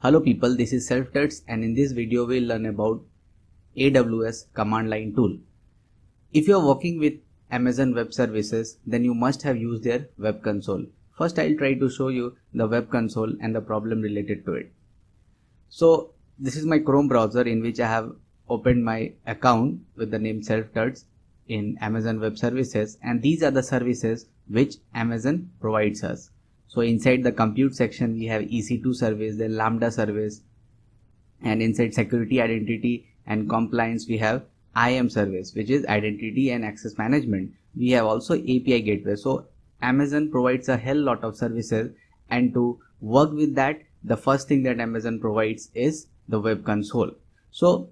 Hello people, this is SelfTuts and in this video we'll learn about AWS command line tool. If you are working with Amazon Web Services, then you must have used their web console. First I'll try to show you the web console and the problem related to it. So this is my Chrome browser in which I have opened my account with the name SelfTuts in Amazon Web Services, and these are the services which Amazon provides us. So inside the compute section we have EC2 service, then Lambda service, and inside security, identity and compliance we have IAM service, which is identity and access management. We have also API gateway. So Amazon provides a hell lot of services, and to work with that, the first thing that Amazon provides is the web console. So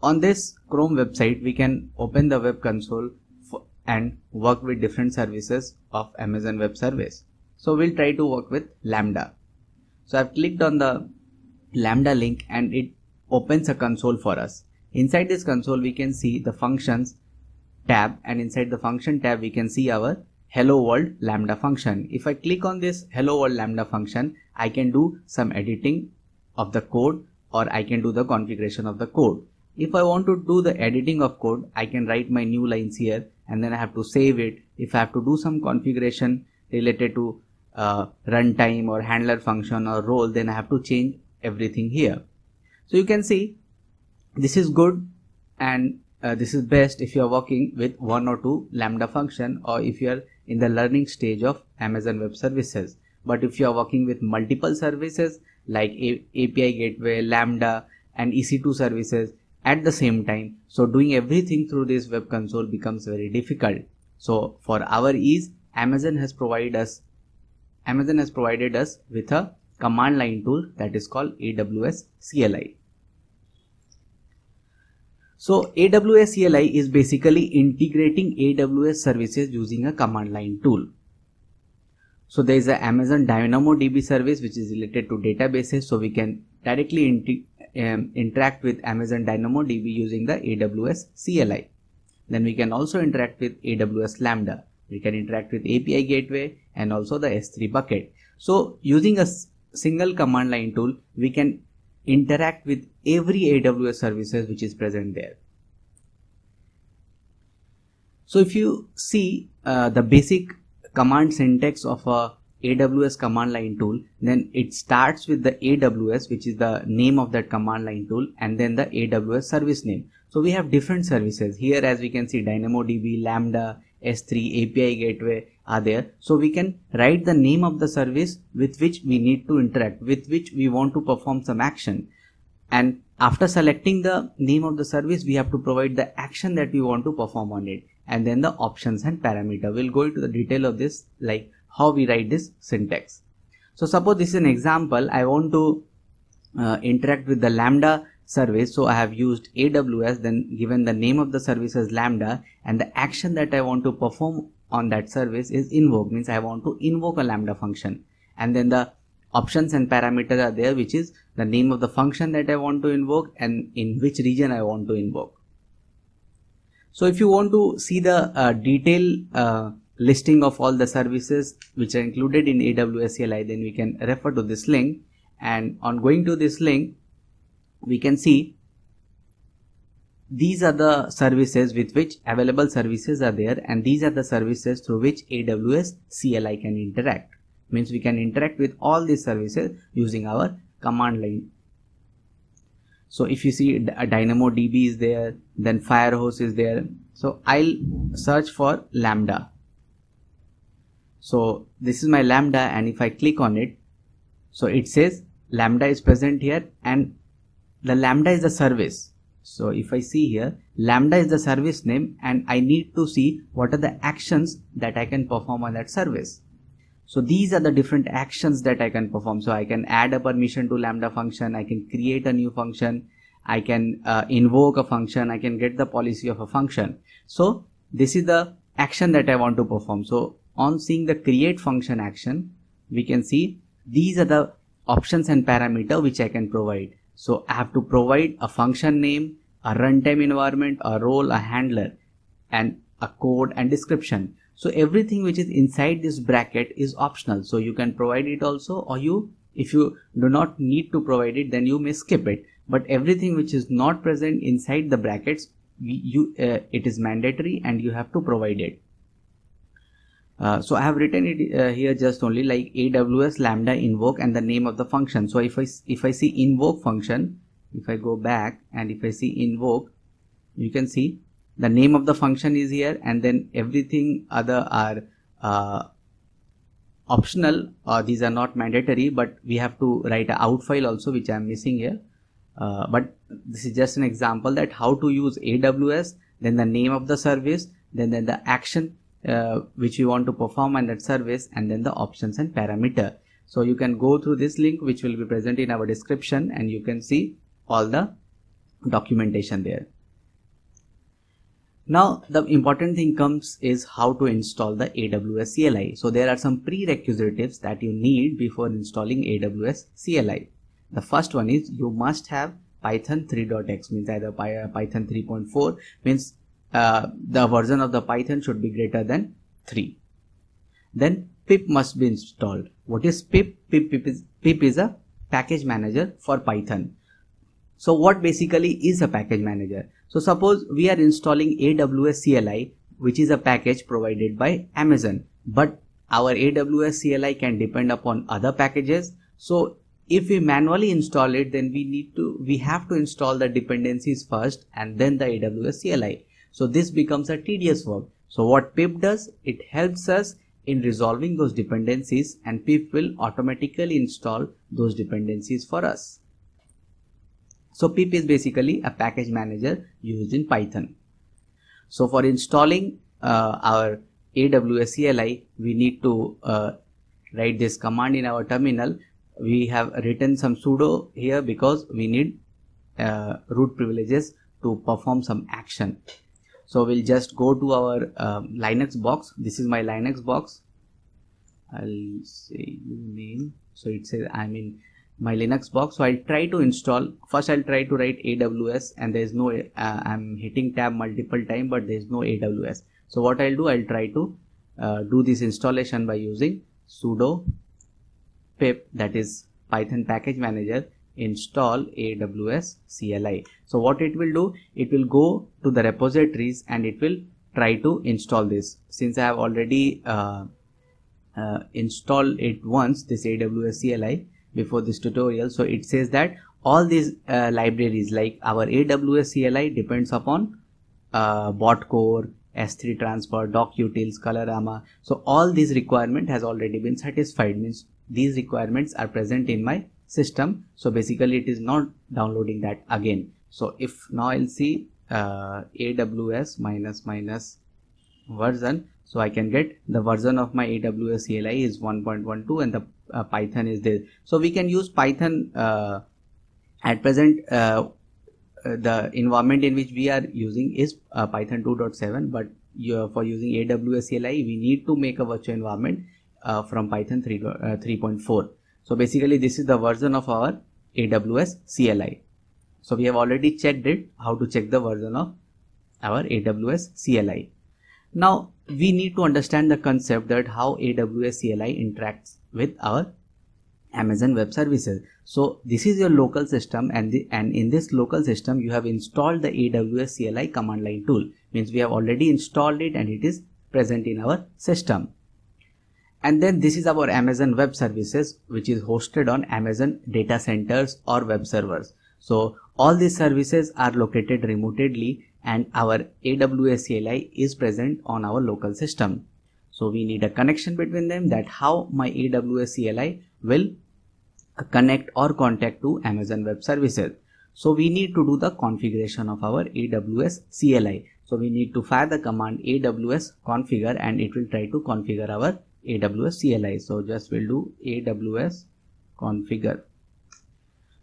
on this Chrome website we can open the web console and work with different services of Amazon Web Service. So we'll try to work with Lambda. So I've clicked on the Lambda link and it opens a console for us. Inside this console we can see the functions tab, and inside the function tab we can see our hello world Lambda function. If I click on this hello world Lambda function, I can do some editing of the code, or I can do the configuration of the code. If I want to do the editing of code, I can write my new lines here and then I have to save it. If I have to do some configuration related to runtime or handler function or role, then I have to change everything here. So you can see this is good, and this is best if you are working with one or two Lambda function, or if you are in the learning stage of Amazon Web Services. But if you are working with multiple services like API gateway, Lambda and EC2 services at the same time, so doing everything through this web console becomes very difficult. So for our ease, Amazon has provided us with a command line tool that is called AWS CLI. So AWS CLI is basically integrating AWS services using a command line tool. So there is a Amazon DynamoDB service which is related to databases, so we can directly interact with Amazon DynamoDB using the AWS CLI. Then we can also interact with AWS Lambda. We can interact with API gateway and also the S3 bucket. So using a single command line tool, we can interact with every AWS services which is present there. So if you see the basic command syntax of a AWS command line tool, then it starts with the AWS, which is the name of that command line tool, and then the AWS service name. So we have different services here, as we can see DynamoDB, Lambda, S3, API gateway are there. So we can write the name of the service with which we need to interact, with which we want to perform some action. And after selecting the name of the service, we have to provide the action that we want to perform on it, and then the options and parameter. We'll go into the detail of this, like how we write this syntax. So suppose this is an example. I want to interact with the Lambda service, so I have used AWS, then given the name of the service as Lambda, and the action that I want to perform on that service is invoke, means I want to invoke a Lambda function, and then the options and parameters are there, which is the name of the function that I want to invoke and in which region I want to invoke. So if you want to see the detailed listing of all the services which are included in AWS CLI, then we can refer to this link, and on going to this link we can see these are the services with which available services are there, and these are the services through which AWS CLI can interact. Means we can interact with all these services using our command line. So if you see DynamoDB is there, then Firehose is there. So I'll search for Lambda. So this is my Lambda, and if I click on it, so it says Lambda is present here, and the Lambda is the service. So if I see here, Lambda is the service name, and I need to see what are the actions that I can perform on that service. So these are the different actions that I can perform. So I can add a permission to Lambda function, I can create a new function, I can invoke a function, I can get the policy of a function. So this is the action that I want to perform. So on seeing the create function action, we can see these are the options and parameter which I can provide. So I have to provide a function name, a runtime environment, a role, a handler, and a code and description. So everything which is inside this bracket is optional. So you can provide it also, or you If you do not need to provide it, then you may skip it. But everything which is not present inside the brackets, it is mandatory and you have to provide it. So I have written it here just only like AWS Lambda invoke and the name of the function. So if I see invoke function, if I go back and if I see invoke, you can see the name of the function is here, and then everything other are optional. These are not mandatory, but we have to write an out file also, which I am missing here. But this is just an example that how to use AWS, then the name of the service, then the action which you want to perform on that service, and then the options and parameter. So you can go through this link which will be present in our description, and you can see all the documentation there. Now the important thing comes is how to install the AWS CLI. So there are some prerequisites that you need before installing AWS CLI. The first one is you must have Python 3.x, means either Python 3.4, means the version of the Python should be greater than 3. Then pip must be installed. What is pip? Pip is a package manager for Python. So what basically is a package manager? So suppose we are installing AWS CLI, which is a package provided by Amazon, but our AWS CLI can depend upon other packages. So if we manually install it, then we have to install the dependencies first and then the AWS CLI. So this becomes a tedious work. So what pip does, it helps us in resolving those dependencies, and pip will automatically install those dependencies for us. So pip is basically a package manager used in Python. So for installing our AWS CLI, we need to write this command in our terminal. We have written some sudo here because we need root privileges to perform some action. So we'll just go to our Linux box. This is my Linux box. I'll say name. So it says I'm in my Linux box. So I'll try to install. First I'll try to write AWS, and there is no I'm hitting tab multiple times, but there is no AWS. So what I'll do, I'll try to do this installation by using sudo pip, that is Python package manager, install AWS CLI. So what it will do, it will go to the repositories and it will try to install this. Since I have already installed it once, this AWS CLI, before this tutorial, so it says that all these libraries like our AWS CLI depends upon bot core, S3 transfer, docutils, colorama. So all these requirement has already been satisfied, means these requirements are present in my system. So basically it is not downloading that again. So if now I'll see AWS minus version, so I can get the version of my AWS CLI is 1.12 and the Python is there. So we can use Python at present. The environment in which we are using is Python 2.7, but for using AWS CLI we need to make a virtual environment from Python 3.4. So basically this is the version of our AWS CLI. So we have already checked it, how to check the version of our AWS CLI. Now we need to understand the concept that how AWS CLI interacts with our Amazon Web Services. So this is your local system, and in this local system you have installed the AWS CLI command line tool. Means we have already installed it and it is present in our system. And then this is our Amazon Web Services, which is hosted on Amazon data centers or web servers. So all these services are located remotely, and our AWS CLI is present on our local system. So we need a connection between them, that how my AWS CLI will connect or contact to Amazon Web Services. So we need to do the configuration of our AWS CLI. So we need to fire the command AWS configure, and it will try to configure our AWS CLI. So just we'll do AWS configure.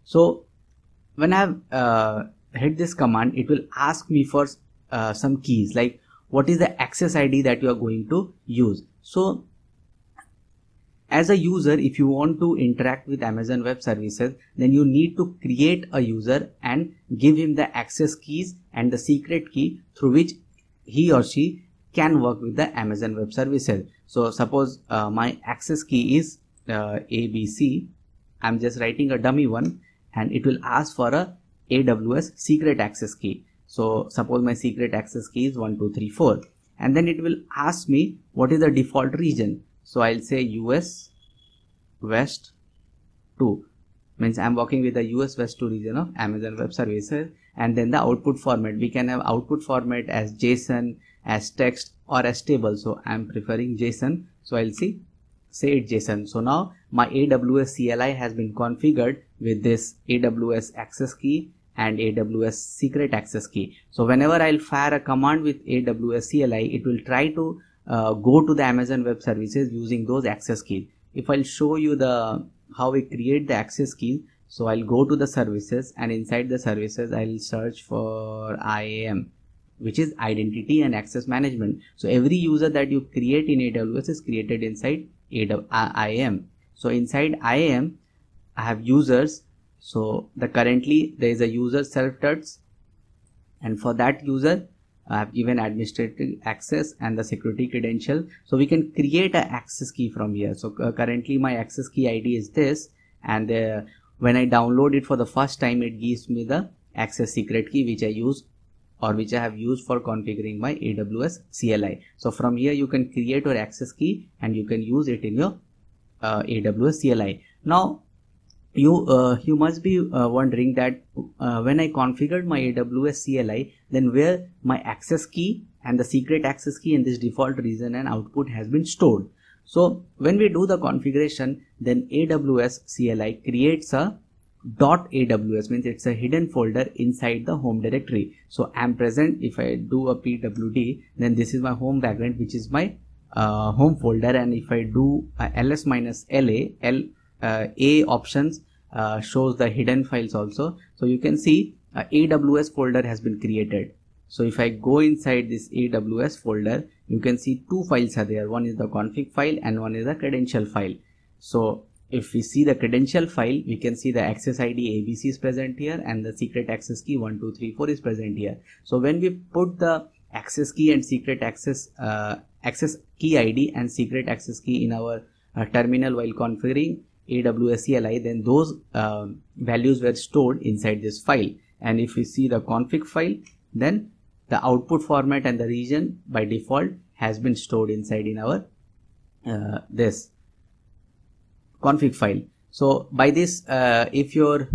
So when I have hit this command, it will ask me for some keys, like what is the access ID that you are going to use. So as a user, if you want to interact with Amazon Web Services, then you need to create a user and give him the access keys and the secret key through which he or she can work with the Amazon Web Services. So suppose my access key is ABC I'm just writing a dummy one, and it will ask for a AWS secret access key. So suppose my secret access key is 1234, and then it will ask me what is the default region. So I'll say US West 2, means I'm working with the US West 2 region of Amazon Web Services. And then the output format, we can have output format as JSON, as text, or as table. So I'm preferring JSON, so I'll say it JSON. So now my AWS CLI has been configured with this AWS access key and AWS secret access key. So whenever I'll fire a command with AWS CLI, it will try to go to the Amazon Web Services using those access keys. If I'll show you how we create the access key, so I'll go to the services, and inside the services I'll search for IAM, which is Identity and Access Management. So every user that you create in AWS is created inside IAM. So inside IAM I have users. So currently there is a user self-tuts, and for that user I have given administrative access and the security credential. So we can create an access key from here. So currently my access key ID is this, and when I download it for the first time, it gives me the access secret key which I use, or which I have used for configuring my AWS CLI. So from here you can create your access key and you can use it in your AWS CLI. Now you must be wondering that when I configured my AWS CLI, then where my access key and the secret access key in this default region and output has been stored. So when we do the configuration, then AWS CLI creates a .aws, means it's a hidden folder inside the home directory. So I'm present. If I do a pwd, then this is my home background, which is my home folder. And if I do ls-la, A options shows the hidden files also. So you can see AWS folder has been created. So if I go inside this AWS folder, you can see two files are there. One is the config file and one is the credential file. So if we see the credential file, we can see the access ID ABC is present here, and the secret access key 1234 is present here. So when we put the access key and secret access key ID and secret access key in our terminal while configuring AWS CLI, then those values were stored inside this file. And if we see the config file, then the output format and the region by default has been stored inside in our this config file. So by this, if your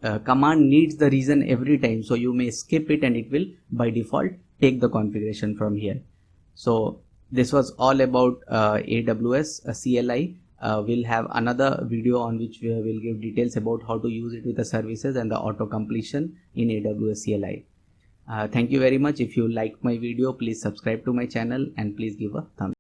command needs the region every time, so you may skip it and it will by default take the configuration from here. So this was all about AWS CLI. We'll have another video on which we will give details about how to use it with the services and the auto completion in AWS CLI. Thank you very much. If you like my video, please subscribe to my channel and please give a thumbs up.